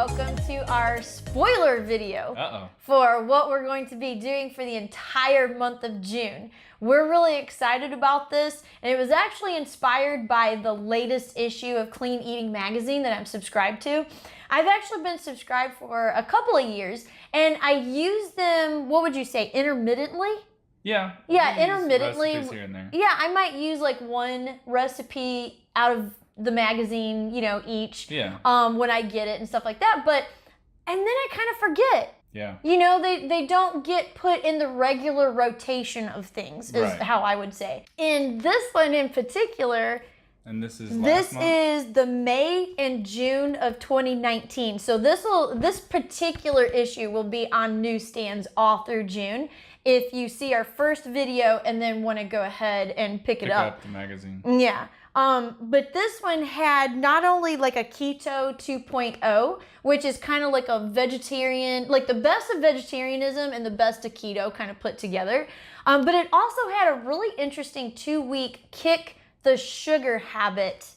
welcome to our spoiler video for what we're going to be doing for the entire month of June. We're really excited about this, and it was actually inspired by the latest issue of Clean Eating magazine that I'm subscribed to. I've actually been subscribed for a couple of years, and I use them, what would you say, intermittently? Yeah, intermittently. Here and there. Yeah, I might use like one recipe out of the magazine, each. Yeah. When I get it and stuff like that. And then I kind of forget. Yeah. They don't get put in the regular rotation of things, is how I would say. And this one in particular, and this is the May and June of 2019. So this particular issue will be on newsstands all through June. If you see our first video and then want to go ahead and pick it up. Pick up the magazine. Yeah. But this one had not only like a keto 2.0, which is kind of like a vegetarian, like the best of vegetarianism and the best of keto kind of put together. But it also had a really interesting 2-week kick the sugar habit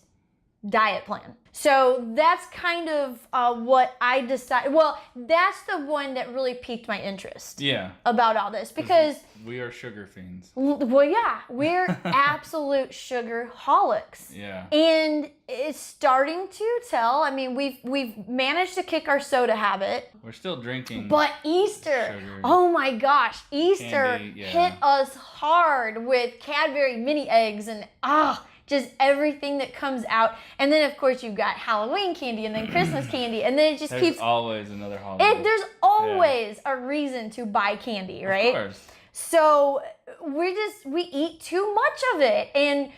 diet plan. So that's kind of what I decided. Well, that's the one that really piqued my interest. Yeah. About all this because we are sugar fiends. Well, yeah, we're absolute sugar holics. Yeah. And it's starting to tell. I mean, we've managed to kick our soda habit. We're still drinking. But Easter, sugar. Oh my gosh, Easter Candy, hit us hard with Cadbury mini eggs and just everything that comes out. And then, of course, you've got Halloween candy and then Christmas candy. And then it just There's keeps... always another holiday. There's always a reason to buy candy, right? Of course. So we eat too much of it. And,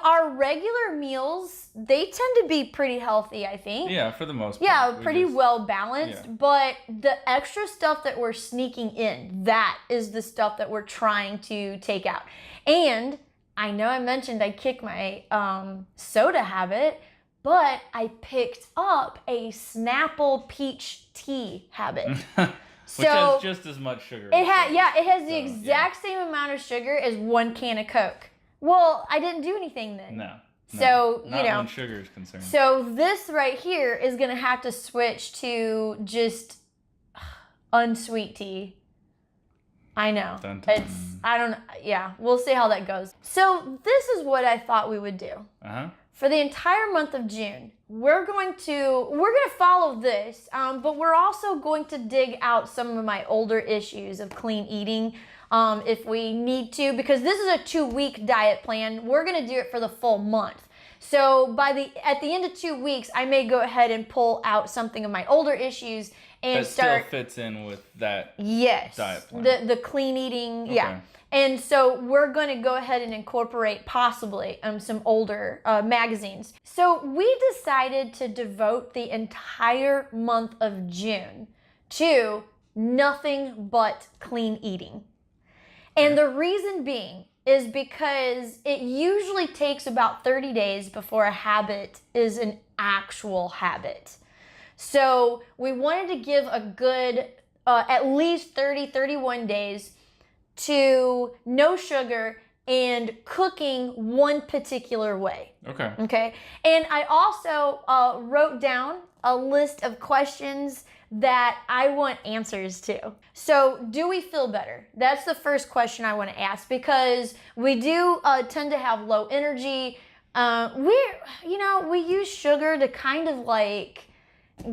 our regular meals, they tend to be pretty healthy, I think. Yeah, for the most part. Yeah, pretty well balanced. Yeah. But the extra stuff that we're sneaking in, that is the stuff that we're trying to take out. And... I know I mentioned I kicked my soda habit, but I picked up a Snapple peach tea habit. Which has just as much sugar. It has the exact same amount of sugar as 1 can of Coke. Well, I didn't do anything then. No. So, not when sugar is concerned. So this right here is going to have to switch to just unsweet tea. I know. Dun, dun. We'll see how that goes. So this is what I thought we would do. For the entire month of June, we're going to follow this, but we're also going to dig out some of my older issues of clean eating if we need to, because this is a 2-week diet plan. We're going to do it for the full month. So at the end of 2 weeks, I may go ahead and pull out something of my older issues and still fits in with that diet plan. The clean eating, yeah. And so we're going to go ahead and incorporate possibly some older magazines. So we decided to devote the entire month of June to nothing but clean eating. And the reason being is because it usually takes about 30 days before a habit is an actual habit. So we wanted to give a good at least 31 days to no sugar and cooking one particular way. Okay. And I also wrote down a list of questions that I want answers to. So, do we feel better? That's the first question I want to ask, because we do tend to have low energy. We use sugar to kind of like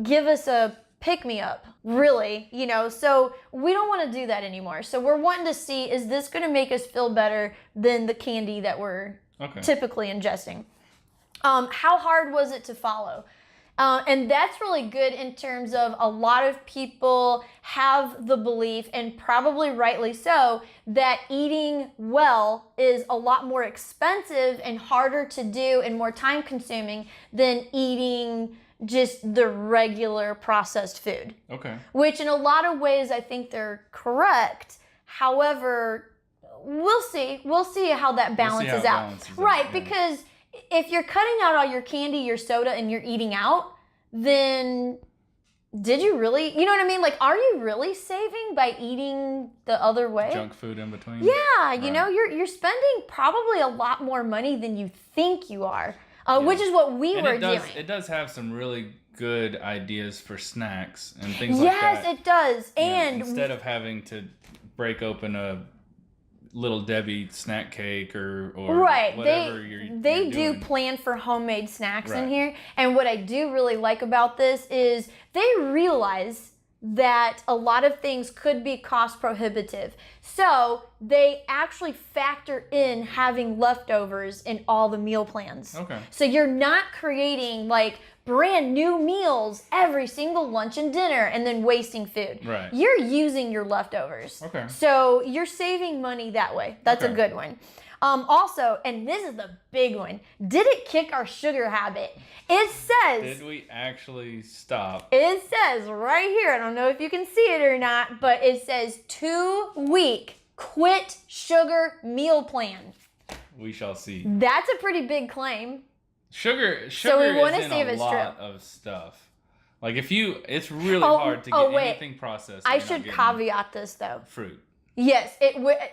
give us a pick-me-up, really, so we don't want to do that anymore. So we're wanting to see, is this going to make us feel better than the candy that we're typically ingesting? How hard was it to follow? And that's really good in terms of a lot of people have the belief, and probably rightly so, that eating well is a lot more expensive and harder to do and more time consuming than eating just the regular processed food. Which in a lot of ways I think they're correct. However, we'll see how that balances out. Right, because if you're cutting out all your candy, your soda, and you're eating out, then did you really, you know what I mean? Like, are you really saving by eating the other way? Junk food in between? Yeah, you know, you're spending probably a lot more money than you think you are. which is what we were doing. It does have some really good ideas for snacks and things like that. Yes, it does. And instead of having to break open a Little Debbie snack cake or right, whatever they you're do doing. plan for homemade snacks Right. in here. And what I do really like about this is they realize that a lot of things could be cost prohibitive. So they actually factor in having leftovers in all the meal plans. Okay. So you're not creating like brand new meals every single lunch and dinner and then wasting food. Right. You're using your leftovers. Okay. So you're saving money that way. That's Okay. a good one. Also, and this is the big one, did it kick our sugar habit? It says... Did we actually stop? It says right here, I don't know if you can see it or not, but it says 2-week quit sugar meal plan. We shall see. That's a pretty big claim. Sugar So we want to is in see if a it's lot true. of stuff. Like it's really hard to get anything processed. I should caveat this though. Fruit. Yes,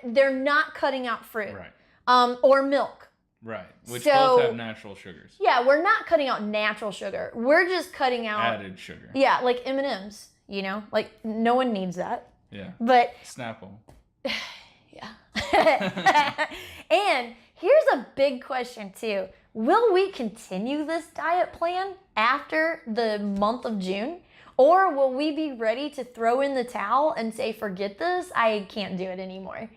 they're not cutting out fruit. Right. Or milk. Right. Which So- both have natural sugars. Yeah, we're not cutting out natural sugar. We're just cutting out Added sugar. Yeah, like M&Ms, you know? Like no one needs that. Yeah. But Snapple. yeah. And here's a big question too. Will we continue this diet plan after the month of June? Or will we be ready to throw in the towel and say, forget this, I can't do it anymore?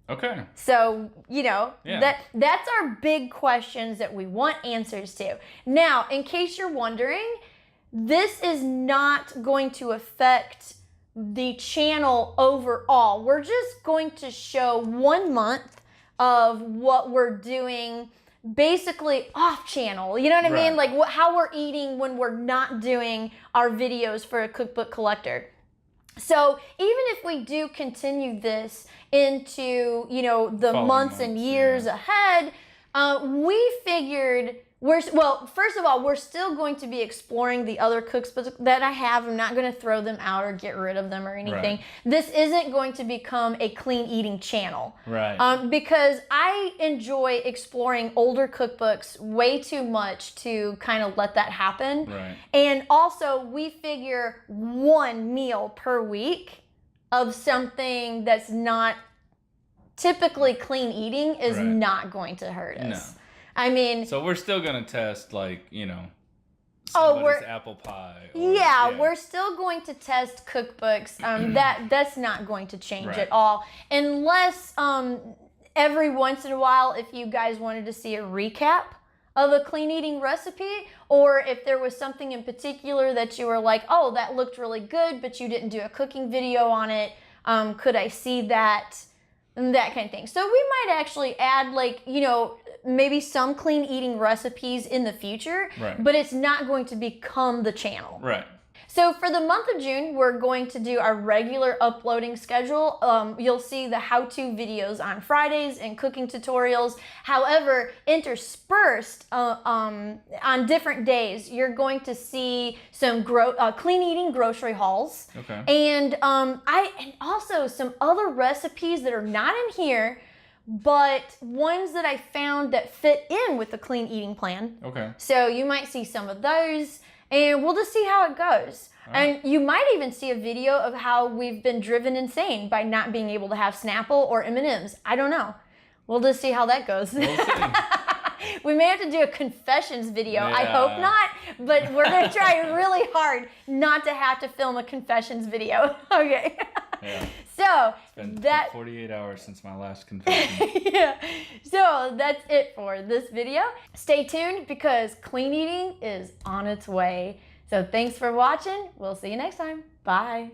Okay. So, you know, Yeah. that's our big questions that we want answers to. Now, in case you're wondering, this is not going to affect the channel overall. We're just going to show 1 month of what we're doing basically off channel. You know what I mean? Right. Like how we're eating when we're not doing our videos for a cookbook collector. So even if we do continue this into, you know, the Following months and months, years yeah. ahead, we figured first of all, we're still going to be exploring the other cookbooks that I have. I'm not going to throw them out or get rid of them or anything. Right. This isn't going to become a clean eating channel. Right. Because I enjoy exploring older cookbooks way too much to kind of let that happen. Right. And also, we figure 1 meal per week of something that's not typically clean eating is Right. not going to hurt us. No. I mean, So we're still gonna test, like, you know, Oh, somebody's apple pie. Or, yeah, we're still going to test cookbooks. That's not going to change Right. at all, unless every once in a while, if you guys wanted to see a recap of a clean eating recipe, or if there was something in particular that you were like, oh, that looked really good, but you didn't do a cooking video on it. Could I see that? And that kind of thing. So we might actually add, like, you know, maybe some clean eating recipes in the future, Right. but it's not going to become the channel. Right. So for the month of June, we're going to do our regular uploading schedule. You'll see the how-to videos on Fridays and cooking tutorials. However, interspersed on different days, you're going to see some clean eating grocery hauls. Okay. And and also some other recipes that are not in here, but ones that I found that fit in with the clean eating plan. Okay. So you might see some of those, and we'll just see how it goes. And you might even see a video of how we've been driven insane by not being able to have Snapple or M&Ms. I don't know. We'll just see how that goes. We'll see. We may have to do a confessions video. I Yeah. hope not, but we're going to try really hard not to have to film a confessions video. Okay. Yeah. So Been that 48 hours since my last confession. yeah. So that's it for this video. Stay tuned because clean eating is on its way. So thanks for watching. We'll see you next time. Bye.